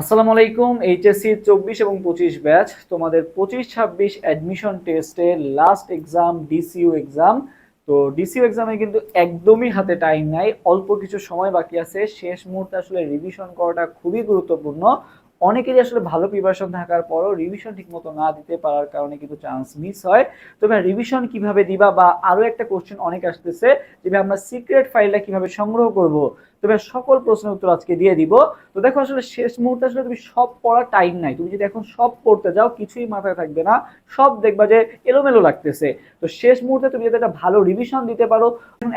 আসসালামু আলাইকুম। এইচএসসি 24 এবং 25 ব্যাচ তোমাদের 25-26 অ্যাডমিশন টেস্টে লাস্ট এক্সাম ডিসিইউ এক্সাম। তো ডিসিইউ এক্সামে কিন্তু একদমই হাতে টাইম নাই, অল্প কিছু সময় বাকি আছে। শেষ মুহূর্তে আসলে রিভিশন করাটা খুবই গুরুত্বপূর্ণ। অনেকেরই আসলে ভালো প্রিপারেশন থাকার পরও রিভিশন ঠিকমতো না দিতে পারার কারণে কিন্তু চান্স মিস হয়। তবে রিভিশন কিভাবে দিবা, বা আরো একটা কোশ্চেন অনেক আসতেছে যে ভাই আমরা সিক্রেট ফাইলটা কিভাবে সংগ্রহ করব, তবে সকল প্রশ্নের উত্তর আজকে দিয়ে দিব। তো দেখো আসলে শেষ মুহূর্তে আসলে তুমি সব পড়ার টাইম নাই, তুমি যদি এখন সব পড়তে যাও কিছুই মাথায় থাকবে না, সব দেখবা যে এলোমেলো লাগতেছে। তো শেষ মুহূর্তে তুমি যদি একটা ভালো রিভিশন দিতে পারো,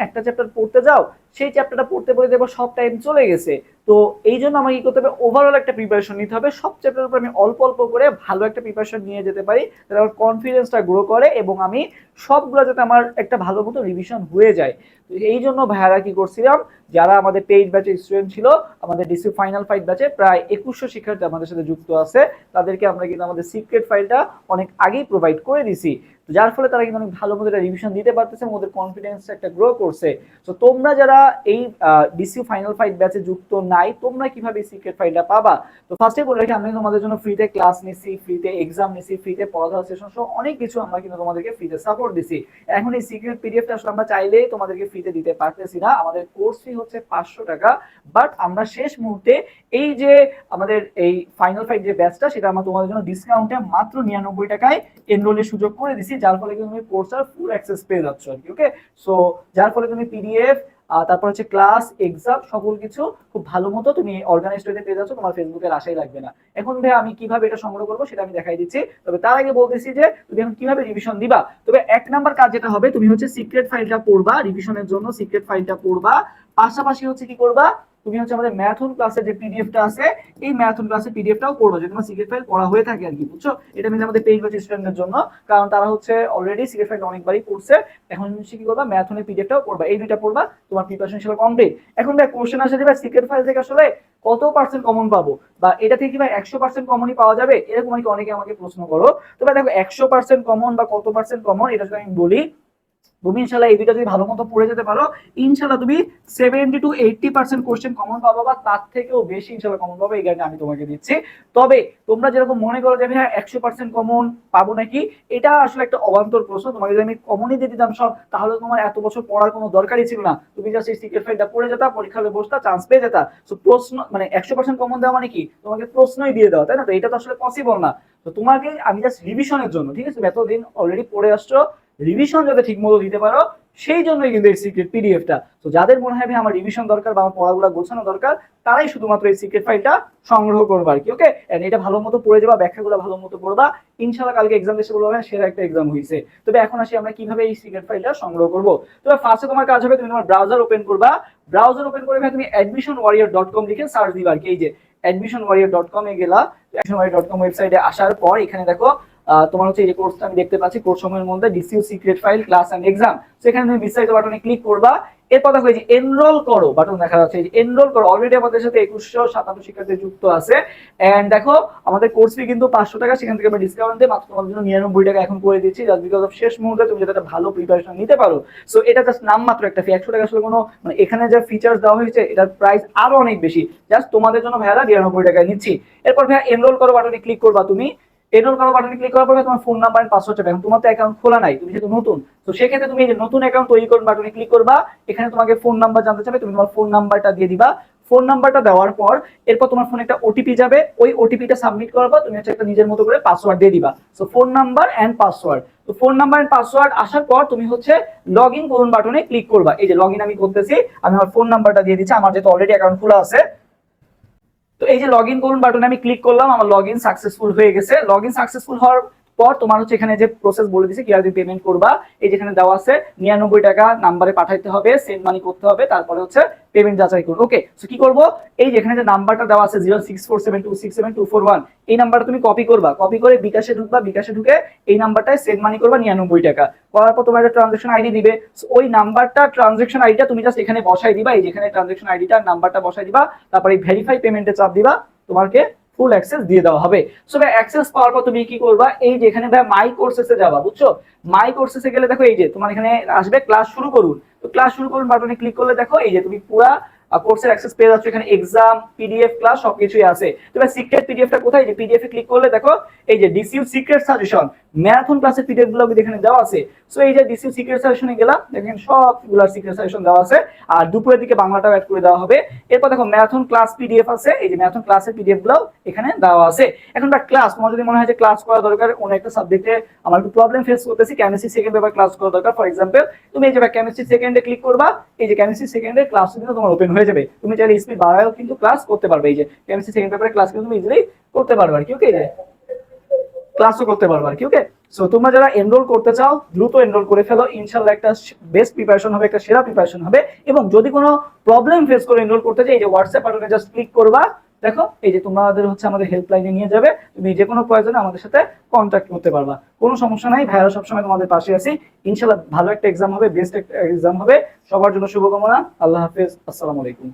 একটা চ্যাপ্টার পড়তে যাও, সেই চ্যাপ্টারটা পড়তে পড়তে দেখবো সব টাইম চলে গেছে। তো এই জন্য আমাকে কি করতে হবে, ওভারঅল একটা প্রিপারেশন নিতে হবে। সব চ্যাপ্টারের উপর আমি অল্প অল্প করে ভালো একটা প্রিপারেশন নিয়ে যেতে পারি, যাতে আমার কনফিডেন্সটা গ্রো করে এবং আমি সবগুলো যাতে আমার একটা ভালো মতো রিভিশন হয়ে যায়। তো এই জন্য ভাইয়ারা কি করছিলাম, যারা আমাদের পেইড ব্যাচের স্টুডেন্ট ছিল, আমাদের ডিসি ফাইনাল ফাইট ব্যাচে প্রায় 2100 শিক্ষার্থী আমাদের সাথে যুক্ত আছে, তাদেরকে আমরা কিন্তু আমাদের সিক্রেট ফাইলটা অনেক আগেই প্রোভাইড করে দিছি। তো যার ফলে তারা কিন্তু অনেক ভালো মতো একটা রিভিশন দিতে পারতেছে এবং ওদের কনফিডেন্স একটা গ্রো করছে। তো তোমরা যারা এই ডিসিউ ফাইনাল ফাইট ব্যাচে যুক্ত নাই, তোমরা কিভাবে সিক্রেট ফাইলটা পাবা? তো ফার্স্টে বলে রাখি, আমি তোমাদের জন্য ফ্রিতে ক্লাস নিচ্ছি, ফ্রিতে এক্সাম নিচ্ছি, ফ্রিতে পড়াশোনা সেশন সহ অনেক কিছু আমরা কিন্তু তোমাদেরকে ফ্রিতে সাপোর্ট দিছি। এখন এই সিক্রেট পিডিএফটা আসলে আমরা চাইলেই তোমাদেরকে ফ্রিতে দিতে পারতেছি না, আমাদের কোর্স ফি হচ্ছে 500 টাকা। বাট আমরা শেষ মুহূর্তে এই যে আমাদের এই ফাইনাল ফাইট যে ব্যাচটা, সেটা আমরা তোমাদের জন্য ডিসকাউন্টে মাত্র 99 টাকায় এনরোলের সুযোগ করে দিছি, যার ফলে কিন্তু তুমি কোর্সের ফুল অ্যাক্সেস পেয়ে যাচ্ছ আর কি। ওকে, সো যার ফলে তুমি পিডিএফ, তারপর হচ্ছে ক্লাস, এক্সাম, সকল কিছু খুব ভালো মতো তুমি অর্গানাইজড হয়ে পেয়ে যাচ্ছ, তোমার ফেসবুকের আশাই লাগবে না। এখন ভাই আমি কিভাবে এটা সংগ্রহ করবো সেটা আমি দেখাই দিচ্ছি, তবে তার আগে বলতেছি যে তুমি এখন কিভাবে রিভিশন দিবা। তবে এক নাম্বার কাজ যেটা হবে, তুমি হচ্ছে সিক্রেট ফাইলটা পড়বা, রিভিশনের জন্য সিক্রেট ফাইলটা পড়বা। পাশাপাশি হচ্ছে কি করবা, তুমি হচ্ছে আমাদের ম্যাথন ক্লাসের যে পিডিএফটা আছে, এই ম্যাথন ক্লাসের পিডিএফটাও পড়বা, যদি তোমার সিক্রেট ফাইল পড়া হয়ে থাকে আর কি, বুঝছো? এটা মিলে আমাদের পেইড ব্যাচ স্টুডেন্টদের জন্য, কারণ তারা হচ্ছে অলরেডি সিক্রেট ফাইল অনেকবারই পড়ছে। এখন হচ্ছে কি করবা, ম্যাথনের পিডিএফটাও পড়বা, এই দুইটা পড়বা, তোমার প্রিপারেশন হিসেবে কমপ্লিট। এখন ভাই কোশ্চেন আসে যে ভাই সিক্রেট ফাইল থেকে আসলে কত পার্সেন্ট কমন পাবো, বা এটা থেকে কি ভাই 100% কমনই পাওয়া যাবে, এরকম আর কি অনেকে আমাকে প্রশ্ন করো। তো ভাই দেখো, 100% কমন বা কত পার্সেন্ট কমন, এটা যদি আমি বলি, তুমি ইনশাল্লাহ এই দুইটা যদি ভালো মতো পড়ে যেতে পারো, ইনশাল্লাহ তুমি 70 to 80% কোশ্চেন কমন পাবো, বা তার থেকেও বেশি ইনশাল্লাহ কমন পাবো, এই গাড়ি আমি তোমাকে দিচ্ছি। তবে তোমরা যেরকম মনে করো যে হ্যাঁ 100% কমন পাবো নাকি, এটা আসলে একটা অবান্তর প্রশ্ন। তোমাকে যদি আমি কমনই দিয়ে দিতাম সব, তাহলে তোমার এত বছর পড়ার কোনো দরকারই ছিল না, তুমি জাস্ট এই সিক্রেট ফাইলটা পড়ে যেতা, পরীক্ষা হলে বসতা, চান্স পেয়ে যেতা। তো প্রশ্ন মানে 100% কমন দেওয়া মানে কি, তোমাকে প্রশ্নই দিয়ে দেওয়া, তাই না? তো এটা তো আসলে পসিবল না। তো তোমাকে আমি জাস্ট রিভিশনের জন্য, ঠিক আছে, এতদিন অলরেডি পড়ে আসছো, রিভিশন যাতে ঠিক মতো দিতে পারো, সেই জন্যই কিন্তু এই সিক্রেট পিডিএফটা। তো যাদের মনে হয় আমার রিভিশন দরকার বা আমার পড়াগুলো গোছানো দরকার, তারাই শুধুমাত্র এই সিক্রেট ফাইলটা সংগ্রহ করবা আর কি। ওকে, এটা ভালো মতো পড়ে যাবা, ব্যাখ্যাগুলো ভালো মতো পড়বা, ইনশাআল্লাহ কালকে এক্সাম এসে বলবো হ্যাঁ সেরা একটা এক্সাম হয়েছে। তবে এখন আসি আমরা কিভাবে এই সিক্রেট ফাইলটা সংগ্রহ করবো। তবে ফার্স্টে তোমার কাজ হবে, তুমি তোমার ব্রাউজার ওপেন করবা। ব্রাউজার ওপেন করে তুমি admissionwarrior.com লিখে সার্চ দিবা আর কি। এই যে admissionwarrior.com এ গেলা, admissionwarrior.com ওয়েবসাইটে আসার পর এখানে দেখো তোমার হচ্ছে এই কোর্সটা আমি দেখতে পাচ্ছি, কোর্স সময়ের মধ্যে ডিসিউ secret file class and exam. সেখানে তুমি বিস্তারিত বাটনে ক্লিক করবা। এরপর দেখো এই যে এনরোল করো বাটন দেখা যাচ্ছে, এই যে এনরোল করো। অলরেডি আমাদের সাথে 2157 শিক্ষার্থী যুক্ত আছে। এন্ড দেখো আমাদের কোর্স ফি কিন্তু 500 টাকা, সেখান থেকে আমরা ডিসকাউন্ট দিয়ে মাত্র তোমাদের জন্য 99 টাকা এখন করে দিচ্ছি, জাস্ট বিকজ অফ শেষ মুহূর্তে তুমি যাতে একটা ভালো প্রিপারেশন নিতে পারো। সো এটা জাস্ট নাম মাত্র একটা ফি, 100 টাকা আসলে কোনো মানে এখানে যা ফিচার্স দেওয়া হয়েছে এটার প্রাইস আরো অনেক বেশি, জাস্ট তোমাদের জন্য ভাইয়া 99 টাকায় নিচ্ছি। এরপর ভাইয়া এনরোল করো বাটনে ক্লিক করবা। তুমি এনরোল করার বাটনে ক্লিক করার পরে তোমার ফোন নাম্বার এন্ড পাসওয়ার্ড চাইবে। এখন তোমার তো অ্যাকাউন্ট খোলা নাই, তুমি যেহেতু নতুন, তো সেক্ষেত্রে তুমি এই যে নতুন অ্যাকাউন্ট তৈরি করুন বাটনে ক্লিক করবা। এখানে তোমাকে ফোন নাম্বার জানতে চাবে, তুমি তোমার ফোন নাম্বারটা দিয়ে দিবা। ফোন নাম্বারটা দেওয়ার পর এরপর তোমার ফোনে একটা ওটিপি যাবে, ওই ওটিপিটা সাবমিট করার পর তুমি হচ্ছে একটা নিজের মতো করে পাসওয়ার্ড দিয়ে দিবা। So phone number and password. তো ফোন নাম্বার এন্ড পাসওয়ার্ড আসার পর তুমি হচ্ছে লগ ইন করুন বাটনে ক্লিক করবা। এই যে লগ ইন আমি করতেছি, আমি আমার ফোন নাম্বারটা দিয়ে দিচ্ছি, আমার যেহেতু অলরেডি অ্যাকাউন্ট খোলা আছে। তো এই যে লগ ইন করুন বাটনে আমি ক্লিক করলাম, আমার লগ ইন সাকসেসফুল হয়ে গেছে। লগ ইন সাকসেসফুল হওয়ার পর তোমার হচ্ছে এখানে যে প্রসেস বলে দিচ্ছে কিভাবে তুমি পেমেন্ট করবা, এই যেখানে দেওয়া আছে 99 টাকা নাম্বারে পাঠাইতে হবে, সেন্ড মানি করতে হবে, তারপরে হচ্ছে পেমেন্ট যাচাই করুন। ওকে, সো কি করবো, এই যেখানে যে নাম্বারটা দেওয়া আছে 0647267241, এই নাম্বারটা তুমি কপি করবা, কপি করে বিকাশে ঢুকবা, বিকাশে ঢুকে এই নাম্বারটায় সেন্ড মানি করবা 99 টাকা। করার পর তোমার একটা ট্রানজাকশন আইডি দিবে, ওই নাম্বারটা ট্রানজাকশন আইডিটা তুমি জাস্ট এখানে বসাই দিবা, এই যেখানে ট্রানজাকশন আইডিটা নাম্বারটা বসাই দিবা, তারপরে ভেরিফাই পেমেন্টে চাপ দিবা, তোমাকে ফুল অ্যাক্সেস দিয়ে দেওয়া হবে। সো ভাই অ্যাক্সেস পাওয়ার পর তুমি কি করবা, এই যে এখানে ভাই মাই কোর্সেসে যাবা, বুঝছো? মাই কোর্সেসে গেলে দেখো এই যে তোমার এখানে আসবে ক্লাস শুরু করুন। তো ক্লাস শুরু করুন বাটনে ক্লিক করলে দেখো এই যে তুমি পুরা কোর্সের অ্যাক্সেস পেয়ে যাচ্ছ, এখানে এক্সাম, পিডিএফ, ক্লাস সবকিছুই আছে। তবে সিক্রেট পিডিএফটা কোথায়, যে পিডিএফ এ ক্লিক করলে দেখো এই যে ডিসিউ সিক্রেট সাজেশন ম্যারাথন ক্লাসের পিডিএফ গুলো এখানে দেওয়া আছে। সো এই যে ডিসিউ সিক্রেট সাজেশনে গেলাম, দেখেন সবগুলা সিক্রেট সাজেশন দেওয়া আছে, আর দুপুরের দিকে বাংলাটাও অ্যাড করে দেওয়া হবে। এরপর দেখো ম্যারাথন ক্লাস পিডিএফ আছে, এই যে ম্যারাথন ক্লাসের পিডিএফ গুলো এখানে দেওয়া আছে। এখন ক্লাস, তোমার যদি মনে হয় যে ক্লাস করা দরকার, কোন একটা সাবজেক্টে আমার একটু প্রবলেম ফেস করতেছি, কেমিস্ট্রি সেকেন্ড পেপার ক্লাস করা দরকার ফর এক্সাম্পল, তুমি এই যে কেমিস্ট্রি সেকেন্ডে ক্লিক করবা, এই যে কেমিস্ট্রি সেকেন্ডের ক্লাস কিন্তু তোমার ওপেন হয়ে যাবে। তুমি চাইলে স্পিড বাড়ায়ও কিন্তু ক্লাস করতে পারবে, এই যে কেমিস্ট্রি সেকেন্ড পেপারের ক্লাস কিন্তু তুমি ইজিলি করতে পারবে আর কি। ওকে, ক্লাসও করতে পারবে আর কি। ওকে, সো তোমরা যারা এনরোল করতে চাও দ্রুত এনরোল করে ফেলো, ইনশাআল্লাহ একটা বেস্ট প্রিপারেশন হবে, একটা সেরা প্রিপারেশন হবে। এবং যদি কোনো প্রবলেম ফেস করে এনরোল করতে চাই, এই যে হোয়াটসঅ্যাপ বাটনে জাস্ট ক্লিক করবা, দেখো এই যে তোমাদের হচ্ছে আমাদের হেল্পলাইনে নিয়ে যাবে, তুমি যে কোনো প্রয়োজনে আমাদের সাথে কন্ট্যাক্ট করতে পারবা, কোনো সমস্যা নাই, ভাইয়ারা সবসময় তোমাদের পাশে আছি। ইনশাআল্লাহ ভালো একটা এক্সাম হবে, বেস্ট একটা এক্সাম হবে। সবার জন্য শুভকামনা। আল্লাহ হাফেজ, আসসালামু আলাইকুম।